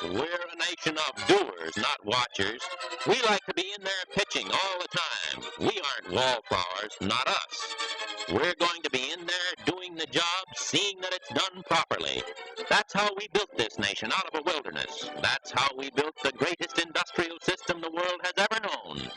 We're a nation of doers, not watchers. We like to be in there pitching all the time. We aren't wallflowers, not us. We're going to be in there doing the job, seeing that it's done properly. That's how we built this nation out of a wilderness. That's how we built the greatest industrial system the world has ever known.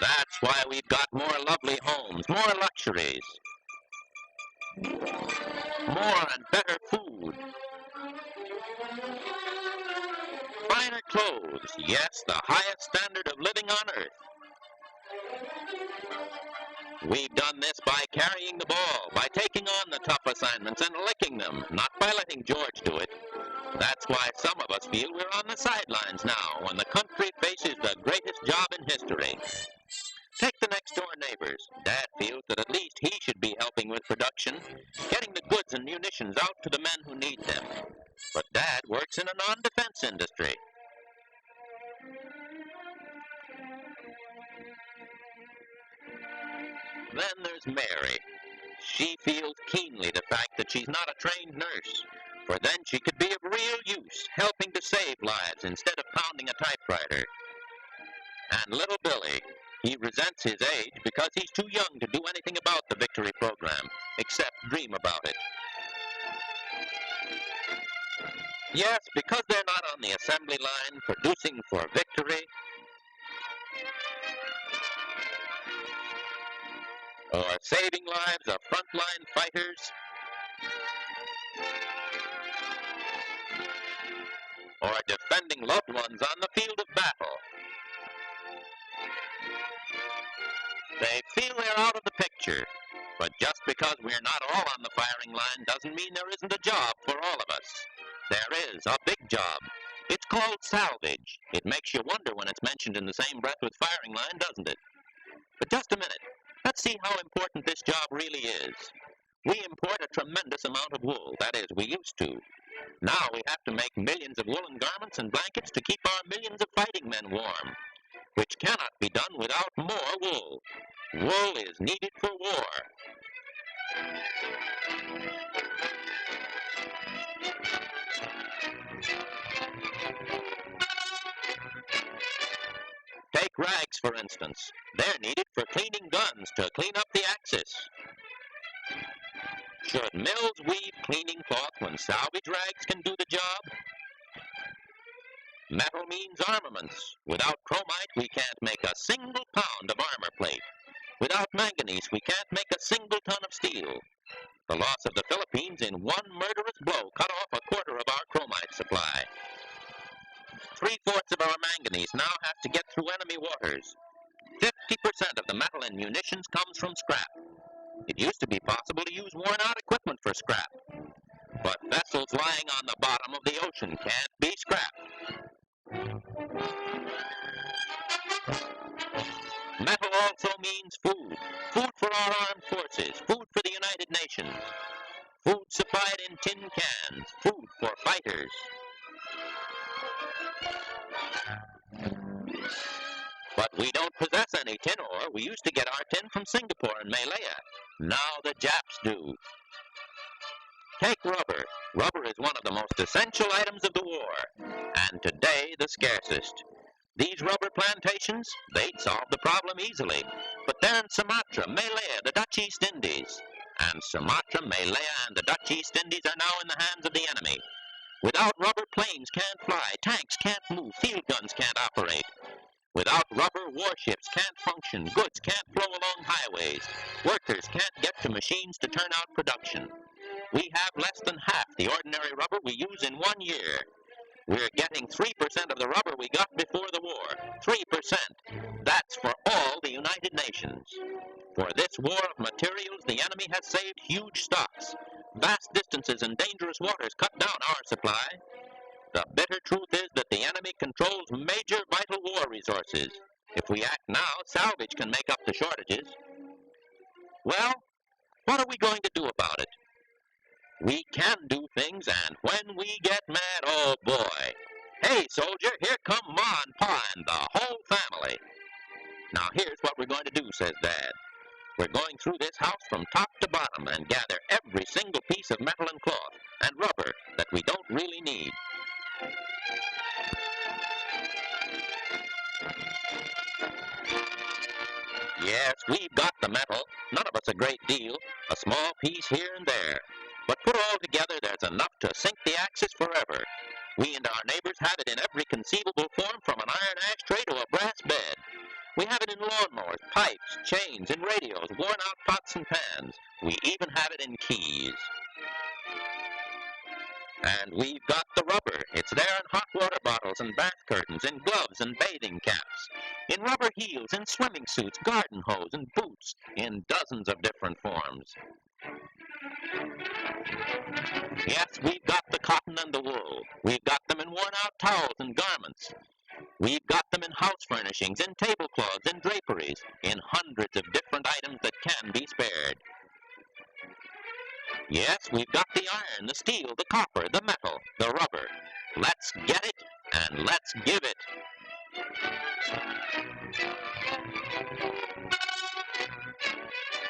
That's why we've got more lovely homes, more luxuries, more and better food, finer clothes, yes, the highest standard of living on earth. We've done this by carrying the ball, by taking on the tough assignments and licking them, not by letting George do it. That's why some of us feel we're on the sidelines now when the country faces the greatest job in history. Take the next door neighbors. Dad feels that at least he should be helping with production, getting the goods and munitions out to the men who need them. But Dad works in a non-defense industry. Then there's Mary. She feels keenly the fact that she's not a trained nurse, for then she could be of real use, helping to save lives instead of pounding a typewriter. And little Billy, he resents his age because he's too young to do anything about the victory program, except dream about it. Yes, because they're not on the assembly line producing for victory, or saving lives of frontline fighters, or defending loved ones on the field of battle. They feel they're out of the picture, but just because we're not all on the firing line doesn't mean there isn't a job for all of us. There is a big job. It's called salvage. It makes you wonder when it's mentioned in the same breath with firing line, doesn't it? But just a minute. Let's see how important this job really is. We import a tremendous amount of wool, that is, we used to. Now we have to make millions of woolen garments and blankets to keep our millions of fighting men warm, which cannot be done without more wool. Wool is needed for war. Take rags, for instance. They're needed for cleaning guns to clean up the Axis. Should mills weave cleaning cloth when salvage rags can do the job? Metal means armaments. Without chromite, we can't make a single pound of armor plate. Without manganese, we can't make a single ton of steel. The loss of the Philippines in one murderous blow cut off a quarter of our chromite supply. 3/4 of our manganese now have to get through enemy waters. 50% of the metal and munitions comes from scrap. It used to be possible to use worn-out equipment for scrap. But vessels lying on the bottom of the ocean can't be scrapped. Metal also means food. Food for our armed forces. Food for the United Nations. Food supplied in tin cans. Food for fighters. But we don't possess any tin ore. We used to get our tin from Singapore and Malaya. Now the Japs do. Take rubber. Rubber is one of the most essential items of the war, and today the scarcest. These rubber plantations, they'd solve the problem easily, but they're in Sumatra, Malaya, the Dutch East Indies. And Sumatra, Malaya, and the Dutch East Indies are now in the hands of the enemy. Without rubber, planes can't fly, tanks can't move, field guns can't operate. Without rubber, warships can't function, goods can't flow along highways, workers can't get to machines to turn out production. We have less than half the ordinary rubber we use in 1 year. We're getting 3% of the rubber we got before the war. 3%. That's for all the United Nations. For this war of materials, the enemy has saved huge stocks. Vast distances and dangerous waters cut down our supply. The bitter truth is that the enemy controls major vital war resources. If we act now, salvage can make up the shortages. Well, what are we going to do about it? We can do things, and when we get mad, oh boy. Hey, soldier, here come Ma and Pa and the whole family. Now here's what we're going to do, says Dad. We're going through this house from top to bottom and gather every single piece of metal and cloth and rubber that we don't really need. Yes, we've got the metal, none of us a great deal, a small piece here and there. But put all together, there's enough to sink the Axis forever. We and our neighbors have it in every conceivable form, from an iron ashtray to a brass bed. We have it in lawnmowers, pipes, chains, in radios, worn-out pots and pans. We even have it in keys. And we've got the rubber. It's there in hot water bottles and bath curtains, in gloves and bathing caps, in rubber heels, in swimming suits, garden hose, and boots, in dozens of different forms. Yes, we've got the cotton and the wool. We've got them in worn-out towels and garments. We've got them in house furnishings, in tablecloths, in draperies, in hundreds of different items that can be spared. Yes, we've got the iron, the steel, the copper, the metal, the rubber. Let's get it, and let's give it.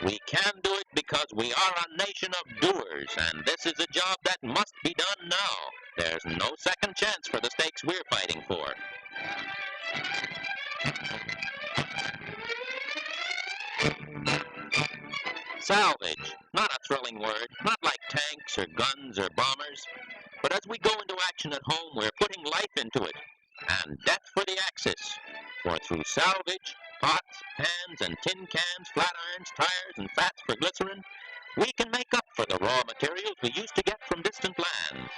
We can do it because we are a nation of doers, and this is a job that must be done now. There's no second chance for the stakes we're fighting for. Salvage, not a thrilling word, not like tanks or guns or bombers. But as we go into action at home, we're putting life into it, and death for the Axis. For through salvage, pots, pans, and tin cans, flat irons, tires, and fats for glycerin, we can make up for the raw materials we used to get from distant lands.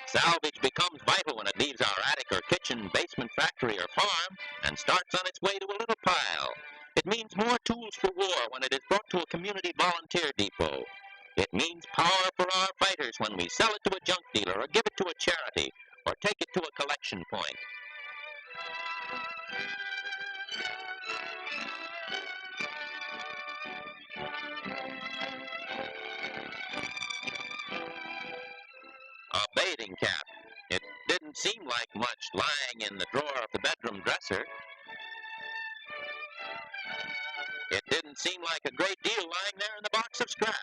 Salvage becomes vital when it leaves our attic or kitchen, basement, factory, or farm, and starts on its way to a little pile. It means more tools for war when it is brought to a community volunteer depot. It means power for our fighters when we sell it to a junk dealer or give it to a charity or take it to a collection point. A bathing cap. It didn't seem like much lying in the drawer of the bedroom dresser. It didn't seem like a great deal lying there in the box of scrap.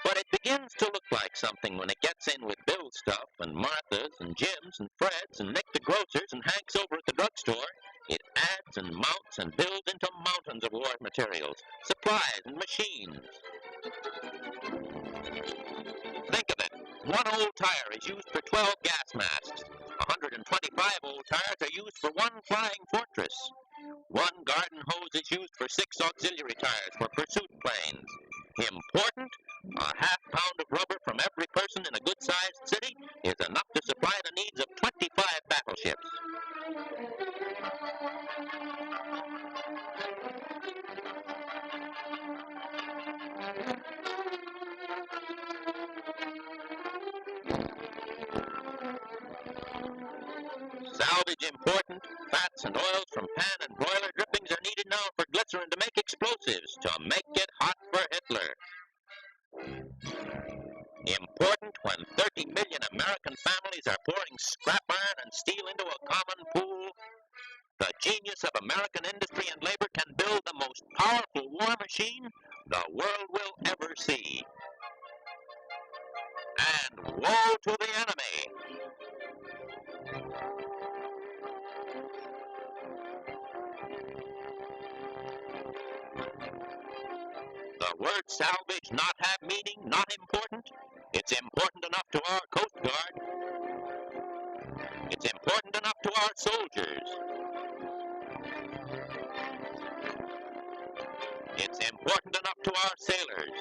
But it begins to look like something when it gets in with Bill's stuff and Martha's and Jim's and Fred's and Nick the grocer's and Hank's over at the drugstore. It adds and mounts and builds into mountains of war materials, supplies and machines. Think of it. One old tire is used for 12 gas masks. 125 old tires are used for one flying fortress. One garden hose is used for 6 auxiliary tires for pursuit planes. Important? A half-pound of rubber from every person in a good-sized city is enough to supply the needs of 25 battleships. Salvage important. Fats and oils from pan and broiler drippings are needed now for glycerin to make explosives, to make it hot for Hitler. Important when 30 million American families are pouring scrap iron and steel into a common pool. The genius of American industry and labor can build the most powerful war machine the world will ever see. And woe to the enemy! The word salvage not have meaning, not important? It's important enough to our Coast Guard. It's important enough to our soldiers. It's important enough to our sailors.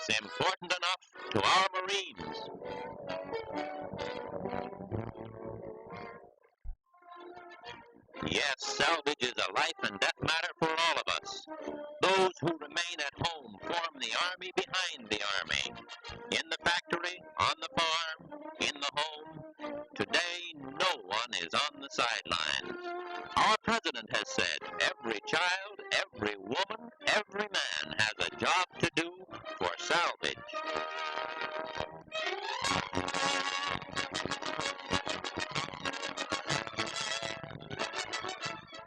It's important enough to our Marines. Yes, salvage is a life and death matter for all of us. Those who remain at home form the army behind the army. In the factory, on the farm, in the home, today no one is on the sidelines. Our president has said every child, every woman, every man has a job to do for salvage.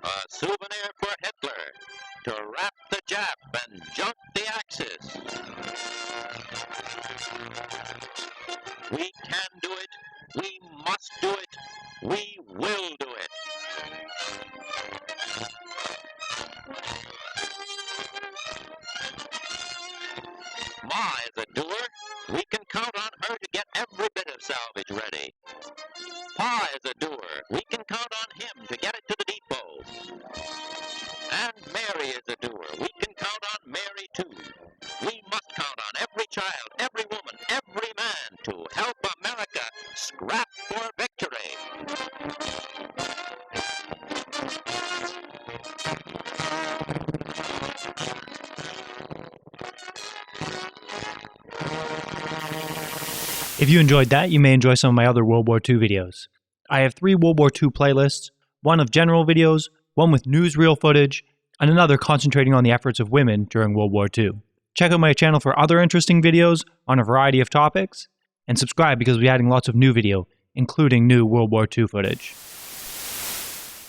A souvenir for Hitler, to wrap the Jap and junk the Axis. We can do it, we must do it, we will do it. Ma is a doer. We can count on her to get every bit of salvage ready. Pa is a doer. We can count on him to get it to the depot. And Mary is a doer. We can count on Mary too. We must count on every child, every woman, every man to help America scrap for victory. If you enjoyed that, you may enjoy some of my other World War II videos. I have 3 World War II playlists, one of general videos, one with newsreel footage, and another concentrating on the efforts of women during World War II. Check out my channel for other interesting videos on a variety of topics, and subscribe because we'll be adding lots of new video, including new World War II footage.